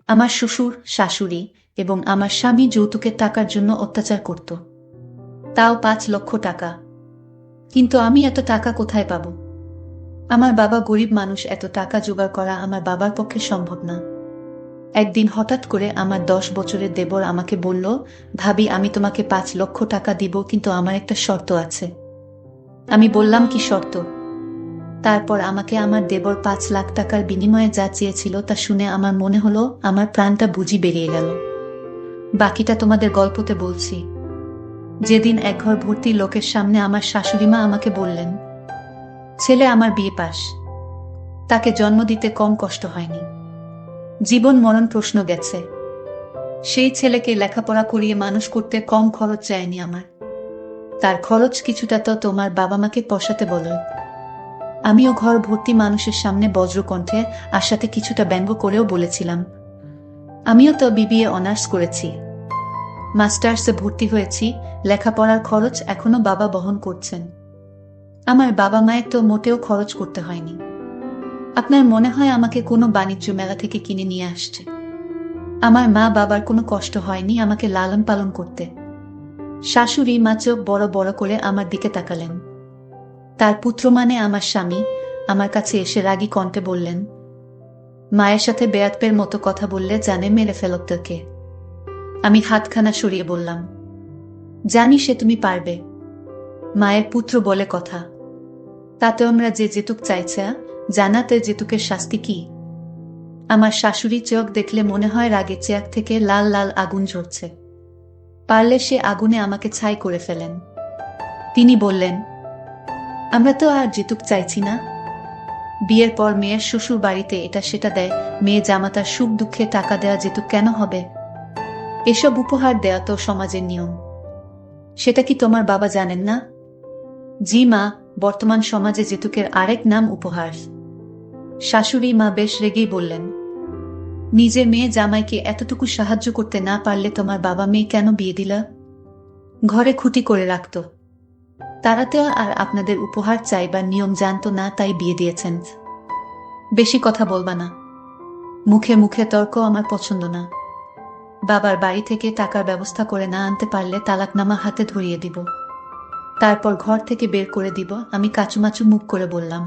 আমার শ্বশুর, শাশুড়ি এবং আমার স্বামী যৌতুকের টাকার জন্য অত্যাচার করত, তাও ৫ লক্ষ টাকা। কিন্তু আমি এত টাকা কোথায় পাব? আমার বাবা গরিব মানুষ, এত টাকা জোগাড় করা আমার বাবার পক্ষে সম্ভব না। একদিন হঠাৎ করে আমার ১০ বছরের দেবর আমাকে বলল, ভাবি আমি তোমাকে ৫ লক্ষ টাকা দিব, কিন্তু আমার একটা শর্ত আছে। আমি বললাম, কি শর্ত? তারপর আমাকে আমার দেবর ৫ লাখ টাকার বিনিময়ে যা চেয়েছিল তা শুনে আমার মনে হলো আমার প্রাণটা বুঝি বেরিয়ে গেল। বাকিটা তোমাদের গল্পতে বলছি। যেদিন এক ঘর ভর্তি লোকের সামনে আমার শাশুড়িমা আমাকে বললেন, ছেলে আমার বিয়ে পাস, তাকে জন্ম দিতে কম কষ্ট হয়নি, জীবন মরণ প্রশ্ন গেছে, সেই ছেলেকে লেখাপড়া করিয়ে মানুষ করতে কম খরচ চায়নি আমার, তার খরচ কিছুটা তো তোমার বাবা মাকে পোষাতে বলো। আমিও ঘর ভর্তি মানুষের সামনে বজ্রকণ্ঠে আশাতে কিছুটা ব্যঙ্গ করেও বলেছিলাম, আমিও তো বিবিএ অনার্স করেছি, মাস্টার্সে ভর্তি হয়েছি, লেখাপড়ার খরচ এখনো বাবা বহন করছেন। আমার বাবা মায়ের তো মোটেও খরচ করতে হয়নি। আপনার মনে হয় আমাকে কোনো বাণিজ্য মেলা থেকে কিনে নিয়ে আসছে? আমার মা বাবার কোনো কষ্ট হয়নি আমাকে লালন পালন করতে। শাশুড়ি মা চোখ বড় বড় করে আমার দিকে তাকালেন। তার পুত্র মানে আমার স্বামী আমার কাছে এসে রাগী কণ্ঠে বললেন, মায়ের সাথে বেয়াদপের মতো কথা বললে জানে মেরে ফেলত তোকে। আমি হাতখানা সরিয়ে বললাম, জানি সে তুমি পারবে, মায়ের পুত্র বলে কথা। তাতে আমরা যে যেতুক চাইছে, জানাতে যেতুকের শাস্তি কি? আমার শাশুড়ি চোখ দেখলে মনে হয় রাগে চেয়ার থেকে লাল লাল আগুন ঝরছে। পারলে সে আগুনে আমাকে ছাই করে ফেলেন। তিনি বললেন, আমরা তো আর যেতুক চাইছি না। বিয়ের পর মেয়ের শ্বশুর বাড়িতে এটা সেটা দেয়, মেয়ে জামাতার সুখ দুঃখে টাকা দেওয়া যেতুক কেন হবে? এসব উপহার দেওয়া তো সমাজের নিয়ম। সেটা কি তোমার বাবা জানেন না? জি মা, বর্তমান সমাজে যেতুকের আরেক নাম উপহার। শাশুড়ি মা বেশ রেগেই বললেন, নিজের মেয়ে জামাইকে এতটুকু সাহায্য করতে না পারলে তোমার বাবা মেয়ে কেন বিয়ে দিলা? ঘরে খুঁটি করে রাখত। তারা তো আর আপনাদের উপহার চাইবার নিয়ম জানতো না, তাই বিয়ে দিয়েছেন। বেশি কথা বলবা না। মুখে মুখে তর্ক আমার পছন্দ না। বাবার বাড়ি থেকে টাকার ব্যবস্থা করে না আনতে পারলে তালাকনামা হাতে ধরিয়ে দিব, তারপর ঘর থেকে বের করে দিব। আমি কাচুমাচু মুখ করে বললাম,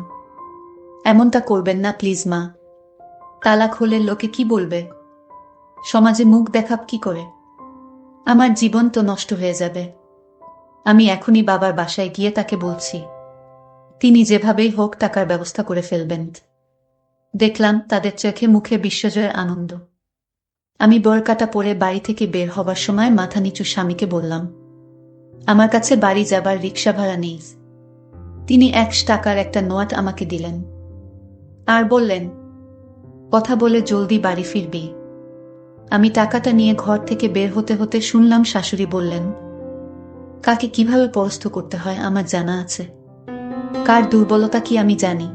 এমনটা করবেন না প্লিজ মা। তালাক হলে লোকে কি বলবে? সমাজে মুখ দেখাব কি করে? আমার জীবন তো নষ্ট হয়ে যাবে। আমি এখনই বাবার বাসায় গিয়ে তাকে বলছি, তিনি যেভাবেই হোক টাকার ব্যবস্থা করে ফেলবেন। দেখলাম তাদের চোখে মুখে বিশ্বজয়ের আনন্দ। আমি বোরকাটা পরে বাড়ি থেকে বের হবার সময় মাথা নিচু স্বামীকে বললাম, আমার কাছে বাড়ি যাবার রিক্সা ভাড়া নেই। তিনি ১০০ টাকার একটা নোট আমাকে দিলেন আর বললেন, কথা বলে জলদি বাড়ি ফিরবি। আমি টাকাটা নিয়ে ঘর থেকে বের হতে হতে শুনলাম শাশুড়ি বললেন, কাকে কিভাবে পরাস্ত করতে হয় আমার জানা আছে, কার দুর্বলতা কি আমি জানি।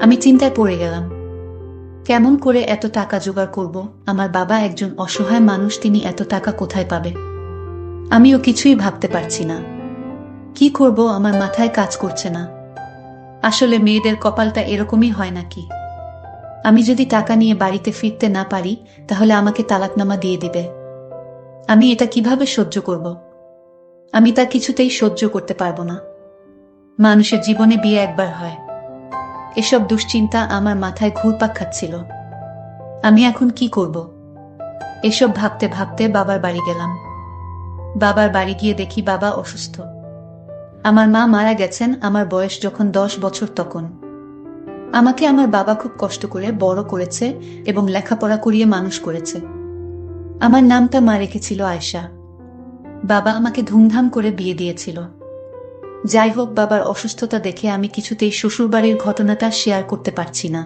আমি চিন্তায় পড়ে গেলাম, কেমন করে এত টাকা জোগাড় করব? আমার বাবা একজন অসহায় মানুষ, তিনি এত টাকা কোথায় পাবে? আমিও কিছুই ভাবতে পারছি না। কি করব আমার মাথায় কাজ করছে না। আসলে মেয়েদের কপালটা এরকমই হয় নাকি? আমি যদি টাকা নিয়ে বাড়িতে ফিরতে না পারি তাহলে আমাকে তালাকনামা দিয়ে দিবে। আমি এটা কিভাবে সহ্য করব? আমি তা কিছুতেই সহ্য করতে পারবো না। মানুষের জীবনে বিয়ে একবার হয়। এসব দুশ্চিন্তা আমার মাথায় ঘুরপাক খাচ্ছিল। আমি এখন কি করব? এসব ভাবতে ভাবতে বাবার বাড়ি গেলাম। বাবার বাড়ি গিয়ে দেখি বাবা অসুস্থ। আমার মা মারা গেছেন আমার বয়স যখন ১০ বছর তখন। আমাকে আমার বাবা খুব কষ্ট করে বড় করেছে এবং লেখাপড়া করিয়ে মানুষ করেছে। আমার নামটা মা রেখেছিল আয়েশা। বাবা আমাকে ধুমধাম করে বিয়ে দিয়েছিল। যাই হোক, বাবার অসুস্থতা দেখে আমি কিছুতেই শ্বশুরবাড়ির ঘটনাটা শেয়ার করতে পারছি না।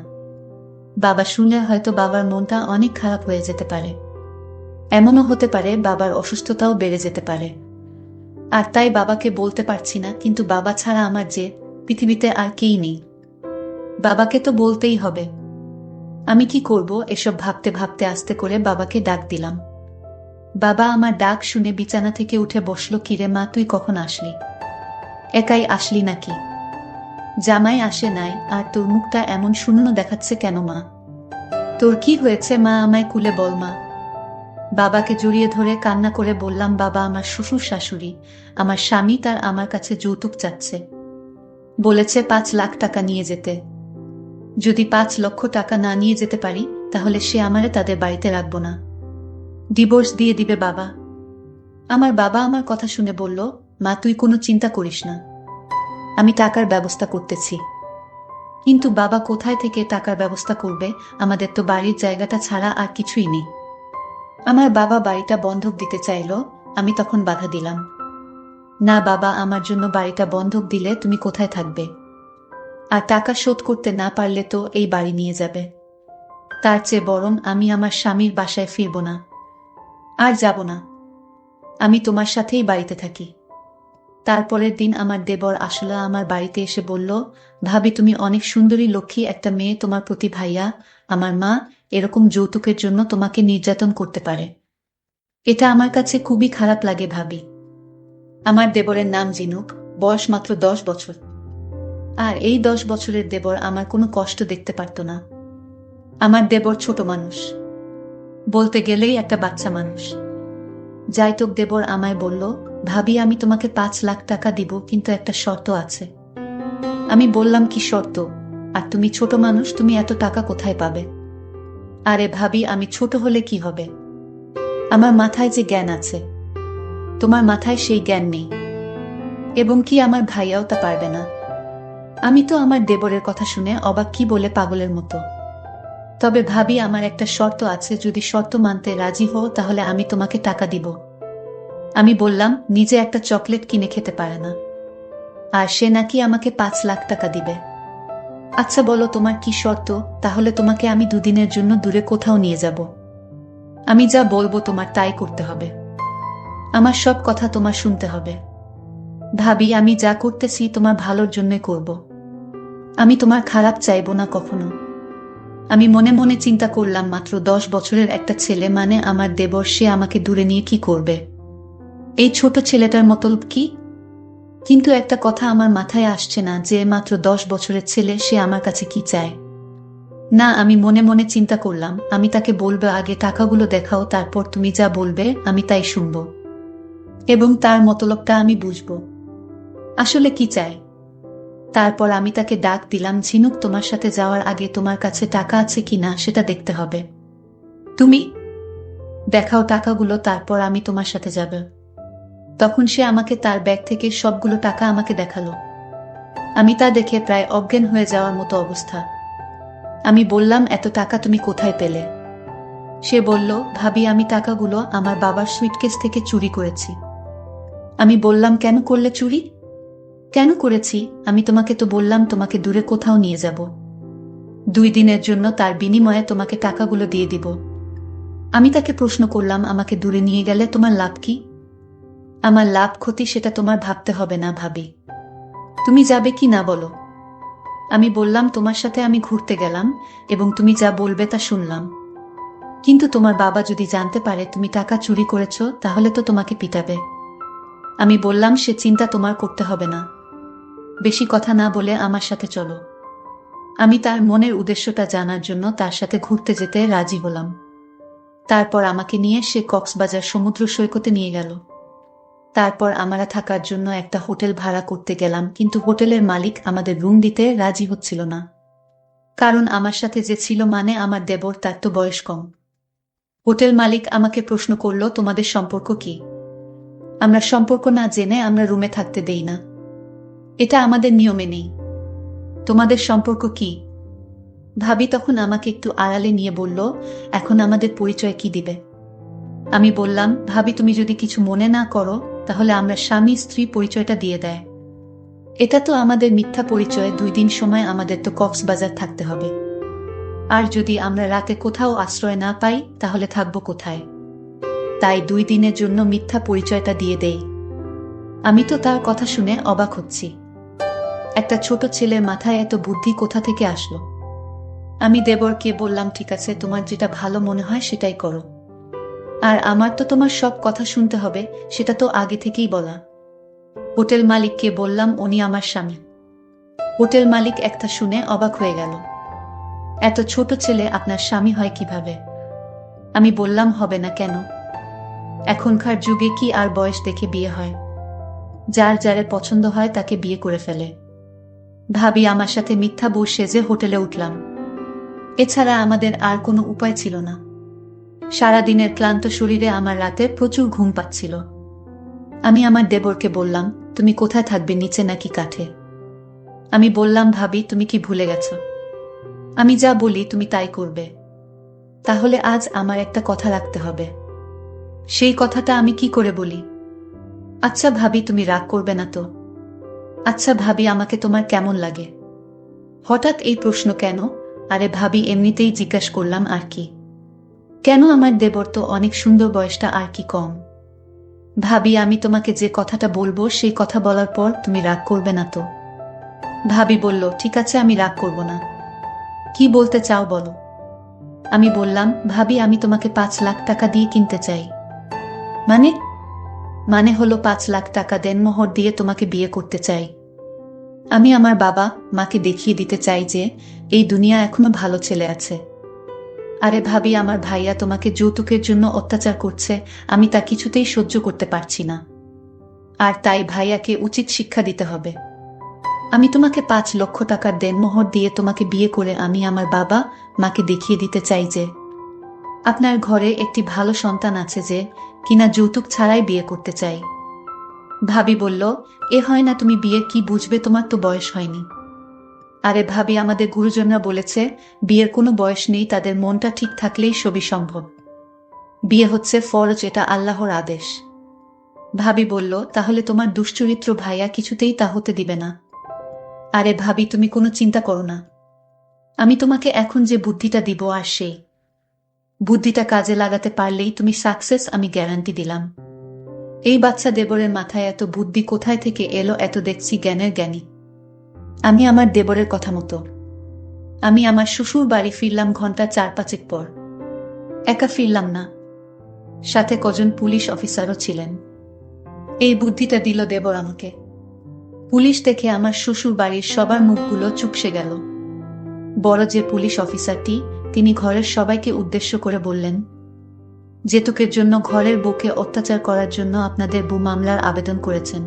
বাবা শুনলে হয়তো বাবার মনটা অনেক খারাপ হয়ে যেতে পারে। এমনও হতে পারে বাবার অসুস্থতাও বেড়ে যেতে পারে। আর তাই বাবাকে বলতে পারছি না, কিন্তু বাবা ছাড়া আমার যে পৃথিবীতে আর কেই নেই। বাবাকে তো বলতেই হবে। আমি কি করব এসব ভাবতে ভাবতে আস্তে করে বাবাকে ডাক দিলাম। বাবা আমার ডাক শুনে বিছানা থেকে উঠে বসল। কিরে মা, তুই কখন আসলি? একাই আসলি নাকি? জামাই আসে নাই, আর তোর মুখটা এমন শূন্য দেখাচ্ছে কেন মা? তোর কি হয়েছে মা, আমায় খুলে বল মা। বাবাকে জড়িয়ে ধরে কান্না করে বললাম, বাবা, আমার শ্বশুর শাশুড়ি, আমার স্বামী তার আমার কাছে যৌতুক চাচ্ছে। বলেছে 5 লাখ টাকা নিয়ে যেতে। যদি 5 লক্ষ টাকা না নিয়ে যেতে পারি তাহলে সে আমারে তাদের বাড়িতে রাখবো না, ডিভোর্স দিয়ে দিবে বাবা। আমার বাবা আমার কথা শুনে বলল, মা তুই কোনো চিন্তা করিস না, আমি টাকার ব্যবস্থা করতেছি। কিন্তু বাবা কোথায় থেকে টাকার ব্যবস্থা করবে? আমাদের তো বাড়ির জায়গাটা ছাড়া আর কিছুই নেই। আমার বাবা বাড়িটা বন্ধক দিতে চাইল, আমি তখন বাধা দিলাম। না বাবা, আমার জন্য বাড়িটা বন্ধক দিলে তুমি কোথায় থাকবে? আর টাকা শোধ করতে না পারলে তো এই বাড়ি নিয়ে যাবে। তার চেয়ে বরং আমি আমার স্বামীর বাসায় ফিরব না, আর যাব না। আমি তোমার সাথেই বাড়িতে থাকি। তারপরের দিন আমার দেবর আসলে আমার বাড়িতে এসে বলল, ভাবি তুমি অনেক সুন্দরী লক্ষ্মী একটা মেয়ে, তোমার প্রতি ভাইয়া আমার মা এরকম যৌতুকের জন্য তোমাকে নির্যাতন করতে পারে। এটা আমার কাছে খুবই খারাপ লাগে ভাবি। আমার দেবরের নাম জিনুক, বয়স মাত্র 10 বছর। আর এই 10 বছরের দেবর আমার কোনো কষ্ট দেখতে পারত না। আমার দেবর ছোট মানুষ, বলতে গেলেই একটা বাচ্চা মানুষ। যাইতোক দেবর আমায় বলল, ভাবি আমি তোমাকে 5 লাখ টাকা দিব, কিন্তু একটা শর্ত আছে। আমি বললাম, কি শর্ত? আর তুমি ছোট মানুষ, তুমি এত টাকা কোথায় পাবে? আরে ভাবি, আমি ছোট হলে কি হবে? আমার মাথায় যে জ্ঞান আছে, তোমার মাথায় সেই জ্ঞান নেই, এবং কি আমার ভাইয়াও তা পারবে না। আমি তো আমার দেবরের কথা শুনে অবাক, কি বলে পাগলের মতো। তবে ভাবি আমার একটা শর্ত আছে, যদি শর্ত মানতে রাজি হও তাহলে আমি তোমাকে টাকা দিব। আমি বললাম, নিজে একটা চকলেট কিনে খেতে পারে না, আর সে নাকি আমাকে 5 লাখ টাকা দিবে। আচ্ছা বলো তোমার কি শর্ত, তাহলে তোমাকে আমি 2 দিনের জন্য দূরে কোথাও নিয়ে যাব। আমি যা বলবো তোমার তাই করতে হবে, আমার সব কথা তোমার শুনতে হবে। ভাবি আমি যা করতেছি তোমার ভালোর জন্য করব, আমি তোমার খারাপ চাইবো না কখনো। আমি মনে মনে চিন্তা করলাম, মাত্র 10 বছরের একটা ছেলে, মানে আমার দেবর, সে আমাকে দূরে নিয়ে কি করবে? এই ছোট ছেলেটার মতলব কি? কিন্তু একটা কথা আমার মাথায় আসছে না, যে মাত্র 10 বছরের ছেলে, সে আমার কাছে কি চায়। না, আমি মনে মনে চিন্তা করলাম, আমি তাকে বলবো, আগে টাকাগুলো দেখাও, তারপর তুমি যা বলবে আমি তাই শুনব, এবং তার মতলবটা আমি বুঝবো আসলে কি চায়। তারপর আমি তাকে ডাক দিলাম, ঝিনুক তোমার সাথে যাওয়ার আগে তোমার কাছে টাকা আছে কিনা সেটা দেখতে হবে। তুমি দেখাও টাকাগুলো, তারপর আমি তোমার সাথে যাব। তখন সে আমাকে তার ব্যাগ থেকে সবগুলো টাকা আমাকে দেখালো। আমি তা দেখে প্রায় অজ্ঞান হয়ে যাওয়ার মতো অবস্থা। আমি বললাম, এত টাকা তুমি কোথায় পেলে? সে বলল, ভাবি আমি টাকাগুলো আমার বাবার সুইটকেস থেকে চুরি করেছি। আমি বললাম, কেন করলে চুরি? কেন করেছি? আমি তোমাকে তো বললাম তোমাকে দূরে কোথাও নিয়ে যাব, 2 দিনের জন্য, তার বিনিময়ে তোমাকে টাকাগুলো দিয়ে দিব। আমি তাকে প্রশ্ন করলাম, আমাকে দূরে নিয়ে গেলে তোমার লাভ কি? আমার লাভ ক্ষতি সেটা তোমার ভাবতে হবে না ভাবি, তুমি যাবে কি না বলো। আমি বললাম, তোমার সাথে আমি ঘুরতে গেলাম এবং তুমি যা বলবে তা শুনলাম, কিন্তু তোমার বাবা যদি জানতে পারে তুমি টাকা চুরি করেছ তাহলে তো তোমাকে পিটাবে। আমি বললাম, সে চিন্তা তোমার করতে হবে না, বেশি কথা না বলে আমার সাথে চলো। আমি তার মনের উদ্দেশ্যটা জানার জন্য তার সাথে ঘুরতে যেতে রাজি হলাম। তারপর আমাকে নিয়ে সে কক্সবাজার সমুদ্র সৈকতে নিয়ে গেল। তারপর আমরা থাকার জন্য একটা হোটেল ভাড়া করতে গেলাম, কিন্তু হোটেলের মালিক আমাদের রুম দিতে রাজি হচ্ছিল না। কারণ আমার সাথে যে ছিল, মানে আমার দেবর, তার তো বয়স কম। হোটেল মালিক আমাকে প্রশ্ন করল, তোমাদের সম্পর্ক কি? আমরা সম্পর্ক না জেনে আমরা রুমে থাকতে দেই না, এটা আমাদের নিয়মে নেই। তোমাদের সম্পর্ক কি? ভাবি তখন আমাকে একটু আড়ালে নিয়ে বলল, এখন আমাদের পরিচয় কি দিবে? আমি বললাম, ভাবি তুমি যদি কিছু মনে না করো তাহলে আমরা স্বামী স্ত্রী পরিচয়টা দিয়ে দেয়। এটা তো আমাদের মিথ্যা পরিচয়, 2 দিন সময় আমাদের তো কক্সবাজার থাকতে হবে। আর যদি আমরা রাতে কোথাও আশ্রয় না পাই তাহলে থাকবো কোথায়? তাই 2 দিনের জন্য মিথ্যা পরিচয়টা দিয়ে দেই। আমি তো তার কথা শুনে অবাক হচ্ছি, একটা ছোট ছেলের মাথায় এত বুদ্ধি কোথা থেকে আসলো? আমি দেবরকে বললাম, ঠিক আছে, তোমার যেটা ভালো মনে হয় সেটাই করো। আর আমার তো তোমার সব কথা শুনতে হবে, সেটা তো আগে থেকেই বলা। হোটেল মালিককে বললাম, উনি আমার স্বামী। হোটেল মালিক একটা শুনে অবাক হয়ে গেল। এত ছোট ছেলে আপনার স্বামী হয় কিভাবে? আমি বললাম, হবে না কেন? এখনকার যুগে কি আর বয়স দেখে বিয়ে হয়? যার যারে পছন্দ হয় তাকে বিয়ে করে ফেলে। ভাবি আমার সাথে মিথ্যা বউ সেজে হোটেলে উঠলাম। এছাড়া আমাদের আর কোনো উপায় ছিল না। সারাদিনের ক্লান্ত শরীরে আমার রাতে প্রচুর ঘুম পাচ্ছিল। আমি আমার দেবরকে বললাম, তুমি কোথায় থাকবে, নিচে নাকি কাঠে? আমি বললাম, ভাবি তুমি কি ভুলে গেছো? আমি যা বলি তুমি তাই করবে। তাহলে আজ আমার একটা কথা রাখতে হবে। সেই কথাটা আমি কি করে বলি? আচ্ছা ভাবি, তুমি রাগ করবে না তো? আচ্ছা ভাবি, আমাকে তোমার কেমন লাগে? হঠাৎ এই প্রশ্ন কেন? আরে ভাবি, এমনিতেই জিজ্ঞাস করলাম, আর কি। কেন, আমার দেবর তো অনেক সুন্দর, বয়সটা আর কি কম। ভাবি, আমি তোমাকে যে কথাটা বলবো সেই কথা বলার পর তুমি রাগ করবে না তো? ভাবি বলল, ঠিক আছে, আমি রাগ করব না। কি বলতে চাও বলো? আমি বললাম, ভাবি আমি তোমাকে 5 লাখ টাকা দিয়ে কিনতে চাই। মানে? মানে হলো 5 লাখ টাকা দেনমোহর দিয়ে তোমাকে বিয়ে করতে চাই। আমি আমার বাবা মাকে দেখিয়ে দিতে চাই যে এই দুনিয়া এখনো ভালো ছেলে আছে। আরে ভাবি, আমার ভাইয়া তোমাকে যৌতুকের জন্য অত্যাচার করছে, আমি তা কিছুতেই সহ্য করতে পারছি না। আর তাই ভাইয়াকে উচিত শিক্ষা দিতে হবে। আমি তোমাকে 5 লক্ষ টাকার দেনমোহর দিয়ে তোমাকে বিয়ে করে আমি আমার বাবা মাকে দেখিয়ে দিতে চাই যে আপনার ঘরে একটি ভালো সন্তান আছে যে কিনা যৌতুক ছাড়াই বিয়ে করতে চাই। ভাবি বলল, এ হয় না, তুমি বিয়ের কি বুঝবে, তোমার তো বয়স হয়নি। আরে ভাবি, আমাদের গুরুজনরা বলেছে বিয়ের কোনো বয়স নেই, তাদের মনটা ঠিক থাকলেই সবই সম্ভব। বিয়ে হচ্ছে ফরজ, এটা আল্লাহর আদেশ। ভাবি বলল, তাহলে তোমার দুশ্চরিত্র ভাইয়া কিছুতেই তা হতে দিবে না। আরে ভাবি, তুমি কোনো চিন্তা করো না। আমি তোমাকে এখন যে বুদ্ধিটা দিব আর সেই বুদ্ধিটা কাজে লাগাতে পারলেই তুমি সাকসেস, আমি গ্যারান্টি দিলাম। এই বাচ্চা দেবরের মাথায় এত বুদ্ধি কোথায় থেকে এলো, এত দেখছি জ্ঞানের জ্ঞানী। আমি আমার দেবরের কথা মতো আমি আমার শ্বশুর বাড়ি ফিরলাম 4-5 ঘন্টা পর। একা ফিরলাম না, সাথে কজন পুলিশ অফিসারও ছিলেন। এই বুদ্ধিটা দিল দেবর আমাকে। পুলিশ দেখে আমার শ্বশুর বাড়ির সবার মুখগুলো চুপসে গেল। বড় যে পুলিশ অফিসারটি, তিনি ঘরের সবাইকে উদ্দেশ্য করে বললেন, যৌতুকের জন্য ঘরের বউকে অত্যাচার করার জন্য আপনাদের বউ মামলার আবেদন করেছেন।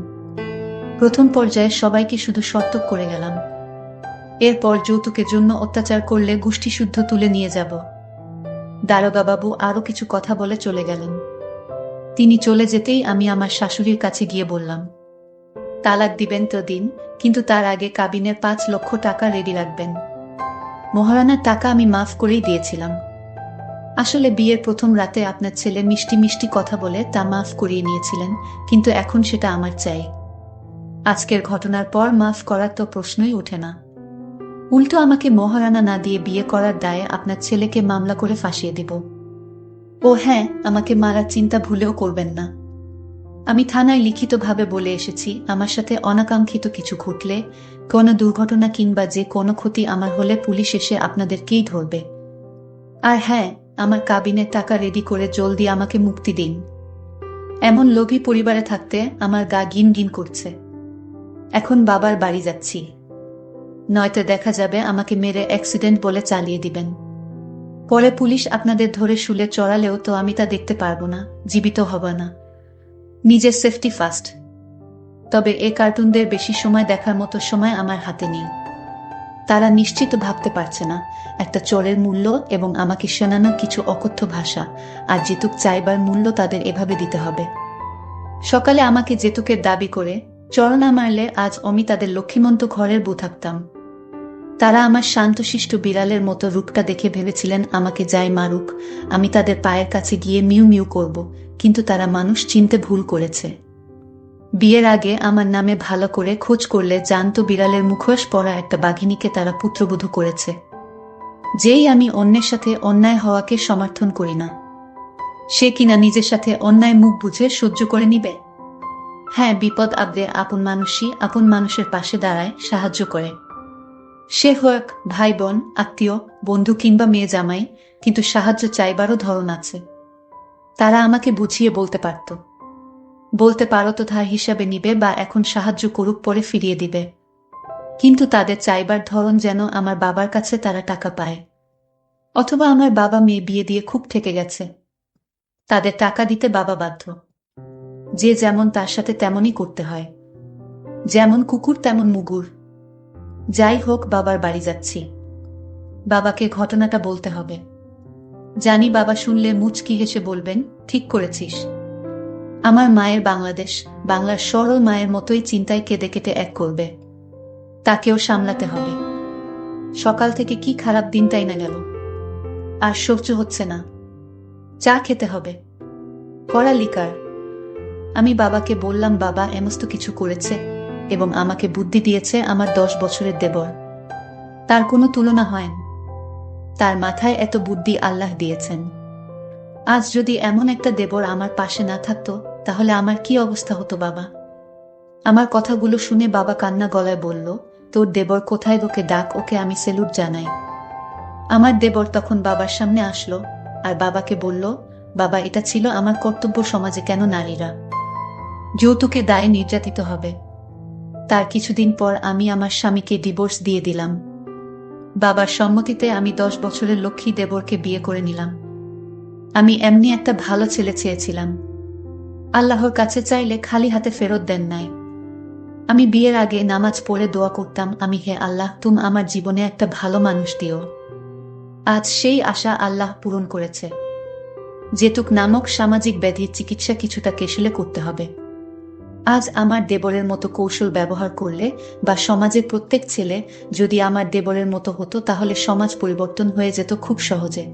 প্রথম পর্যায়ে সবাইকে শুধু সতর্ক করে গেলাম। এরপর যৌতুকের জন্য অত্যাচার করলে গোষ্ঠীশুদ্ধ তুলে নিয়ে যাব। দারোগা বাবু আরো কিছু কথা বলে চলে গেলেন। তিনি চলে যেতেই আমি আমার শাশুড়ির কাছে গিয়ে বললাম, তালাক দিবেন তো দিন, কিন্তু তার আগে কাবিনের 5 লক্ষ টাকা রেডি রাখবেন। মহারানার টাকা আমি মাফ করেই দিয়েছিলাম। আসলে বিয়ের প্রথম রাতে আপনার ছেলে মিষ্টি মিষ্টি কথা বলে তা মাফ করিয়ে নিয়েছিলেন, কিন্তু এখন সেটা আমার চাই। আজকের ঘটনার পর মাফ করার তো প্রশ্নই ওঠে না। উল্টো আমাকে মহারানা না দিয়ে বিয়ে করার দায়ে আপনার ছেলেকে মামলা করে ফাঁসিয়ে দিব। ও হ্যাঁ, আমাকে মারার চিন্তা ভুলেও করবেন না। আমি থানায় লিখিতভাবে বলে এসেছি, আমার সাথে অনাকাঙ্ক্ষিত কিছু ঘটলে, কোনো দুর্ঘটনা কিংবা যে কোনো ক্ষতি আমার হলে পুলিশ এসে আপনাদেরকেই ধরবে। আর হ্যাঁ, আমার কাবিনের টাকা রেডি করে জলদি আমাকে মুক্তি দিন। এমন লোভী পরিবারে থাকতে আমার গা গিন গিন করছে। এখন বাবার বাড়ি যাচ্ছি, নয়তো দেখা যাবে আমাকে মেরে অ্যাক্সিডেন্ট বলে চালিয়ে দিবেন। পরে পুলিশ আপনাদের ধরে শুলে চড়ালেও তো আমি তা দেখতে পারবো না, জীবিত হব না। নিজের সেফটি ফার্স্ট। তবে এ কার্টুনদের বেশি সময় দেখার মতো সময় আমার হাতে নেই। তারা নিশ্চিত ভাবতে পারছে না একটা চোরের মূল্য এবং আমাকে শোনানো কিছু অকথ্য ভাষা আর যেতুক চাইবার মূল্য তাদের এভাবে দিতে হবে। সকালে আমাকে যেতুকের দাবি করে চর না মারলে আজ আমি তাদের লক্ষ্মীমন্ত ঘরের বউ থাকতাম। তারা আমার শান্তশিষ্ট বিড়ালের মতো রূপটা দেখে ভেবেছিলেন আমাকে যাই মারুক, আমি তাদের পায়ের কাছে গিয়ে মিউ মিউ করব, কিন্তু তারা মানুষ চিনতে ভুল করেছে। বিয়ের আগে আমার নামে ভালো করে খোঁজ করলে জানতো বিড়ালের মুখোশ পরা একটা বাঘিনীকে তারা পুত্রবধূ করেছে। যেই আমি অন্যের সাথে অন্যায় হওয়াকে সমর্থন করি না, সে কিনা নিজের সাথে অন্যায় মুখ বুঝে সহ্য করে নিবে। হ্যাঁ, বিপদ আপদে আপন মানুষই আপন মানুষের পাশে দাঁড়ায়, সাহায্য করে। সে হোক ভাই বোন, আত্মীয়, বন্ধু কিংবা মেয়ে জামাই, কিন্তু সাহায্য চাইবারও ধরন আছে। তারা আমাকে বুঝিয়ে বলতে পারো তো ধার হিসাবে নিবে বা এখন সাহায্য করুক পরে ফিরিয়ে দিবে, কিন্তু তাদের চাইবার ধরন যেন আমার বাবার কাছে তারা টাকা পায়। অথবা আমার বাবা মেয়ে বিয়ে দিয়ে খুব ঠেকে গেছে, তাদের টাকা দিতে বাবা বাধ্য। যে যেমন তার সাথে তেমনই করতে হয়, যেমন কুকুর তেমন মুগুর। যাই হোক, বাবার বাড়ি যাচ্ছি, বাবাকে ঘটনাটা বলতে হবে। জানি বাবা শুনলে মুচকি হেসে বলবেন, ঠিক করেছিস। আমার মায়ের বাংলাদেশ, বাংলার সরল মায়ের মতোই চিন্তায় কেঁদে কেটে এক করবে। তাকেও সামলাতে হবে। সকাল থেকে কি খারাপ দিনটাই না গেল, আর সহ্য হচ্ছে না। চা খেতে হবে, কড়া লিকার। আমি বাবাকে বললাম, বাবা এমস্ত কিছু করেছে এবং আমাকে বুদ্ধি দিয়েছে আমার 10 বছরের দেবর। তার কোনো তুলনা হয় না। তার মাথায় এত বুদ্ধি আল্লাহ দিয়েছেন। আজ যদি এমন একটা দেবর আমার পাশে না থাকতো, তাহলে আমার কি অবস্থা হতো বাবা? আমার কথাগুলো শুনে বাবা কান্না গলায় বলল, তোর দেবর কোথায়? ওকে ডাক, ওকে আমি সেলুট জানাই। আমার দেবর তখন বাবার সামনে আসলো আর বাবাকে বলল, বাবা এটা ছিল আমার কর্তব্য। সমাজে কেন নারীরা যৌতুকে দায়ে নির্যাতিত হবে? তার কিছুদিন পর আমি আমার স্বামীকে ডিভোর্স দিয়ে দিলাম। বাবার সম্মতিতে আমি 10 বছরের লক্ষ্মী দেবরকে বিয়ে করে নিলাম। আমি এমনি একটা ভালো ছেলে চেয়েছিলাম। আল্লাহর কাছে চাইলে খালি হাতে ফেরত দেন নাই। আমি বিয়ের আগে নামাজ পড়ে দোয়া করতাম, আমি হে আল্লাহ, তুমি আমার জীবনে একটা ভালো মানুষ দিও। আজ সেই আশা আল্লাহ পূরণ করেছে। যেতুক নামক সামাজিক ব্যাধির চিকিৎসা কিছুটা কেশলে করতে হবে। আজ আমার দেবরের মতো কৌশল ব্যবহার করলে বা সমাজের প্রত্যেক ছেলে যদি আমার দেবরের মতো হতো, তাহলে সমাজ পরিবর্তন হয়ে যেত খুব সহজে।